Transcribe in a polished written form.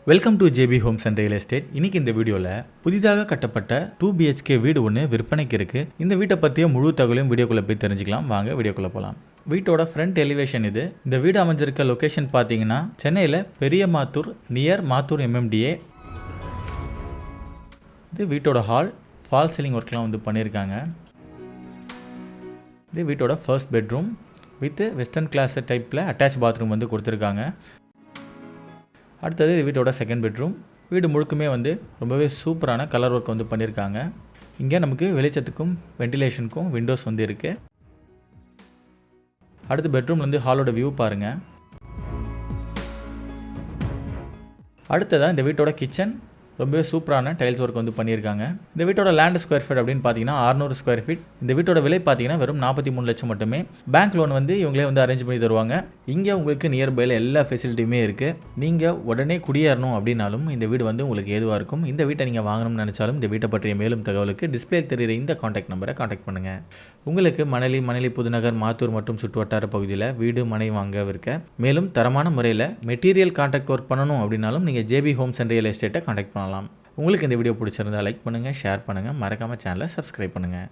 Welcome to JP homes and real estate. இன்னைக்கு இந்த வீடியோவில் புதிதாக கட்டப்பட்ட 2 BHK வீடு ஒன்று விற்பனைக்கு இருக்குது. இந்த வீட்டை பற்றிய முழு தகவலையும் வீடியோக்குள்ளே போய் தெரிஞ்சுக்கலாம். வாங்க வீடியோக்குள்ளே போகலாம். வீட்டோட ஃப்ரண்ட் எலிவேஷன் இது. இந்த வீடு அமைஞ்சிருக்க லொக்கேஷன் பார்த்தீங்கன்னா சென்னையில் பெரிய மாத்தூர் நியர் மாத்தூர் MMDA. இது வீட்டோட ஃபால் சீலிங் ஒர்க்லாம் வந்து பண்ணியிருக்காங்க. இது வீட்டோட ஃபர்ஸ்ட் பெட்ரூம் வித் வெஸ்டர்ன் கிளாஸ் டைப்பில் அட்டாச் பாத்ரூம் வந்து கொடுத்துருக்காங்க. அடுத்தது வீட்டோட செகண்ட் பெட்ரூம். வீடு முழுக்குமே வந்து ரொம்பவே சூப்பரான கலர் ஒர்க் வந்து பண்ணியிருக்காங்க. இங்கே நமக்கு வெளிச்சத்துக்கும் வென்டிலேஷனுக்கும் விண்டோஸ் வந்து இருக்குது. அடுத்து பெட்ரூம்லேருந்து ஹாலோட வியூ பாருங்கள். அடுத்ததாக இந்த வீட்டோட கிச்சன் ரொம்பவே சூப்பரான டைல்ஸ் ஒர்க் வந்து பண்ணியிருக்காங்க. இந்த வீட்டோட லேண்ட் ஸ்கொயர் ஃபீட் அப்படின்னு பார்த்தீங்கன்னா 600 ஸ்கொயர் ஃபீட். இந்த வீட்டோட விலை பார்த்தீங்கன்னா வெறும் 43 லட்சம் மட்டுமே. பேங்க் லோன் வந்து இவங்களே வந்து அரேஞ்ச் பண்ணி தருவாங்க. இங்கே உங்களுக்கு நியர்பையில் எல்லா ஃபெசிலிட்டியுமே இருக்குது. நீங்கள் உடனே குடியேறணும் அப்படின்னாலும் இந்த வீடு வந்து உங்களுக்கு ஏதுவாக இருக்கும். இந்த வீட்டை நீங்கள் வாங்கணும்னு நினச்சாலும் இந்த வீட்டை பற்றிய மேலும் தகவலுக்கு டிஸ்பிளே தெரிகிற இந்த காண்டாக்ட் நம்பரை காண்டாக்ட் பண்ணுங்கள். உங்களுக்கு மணலி புதுநகர் மாத்தூர் மற்றும் சுற்றுவட்டார பகுதியில் வீடு மனை வாங்க இருக்க மேலும் தரமான முறையில் மெட்டீரியல் கான்ட்ராக்ட் ஒர்க் பண்ணணும் அப்படின்னாலும் நீங்கள் ஜேபி ஹோம்ஸ் அண்ட் ரியல் எஸ்டேட்டை காண்டாக்ட் பண்ணலாம். உங்களுக்கு இந்த வீடியோ பிடிச்சிருந்தால் லைக் பண்ணுங்கள், ஷேர் பண்ணுங்கள், மறக்காமல் சேனலை சப்ஸ்கிரைப் பண்ணுங்கள்.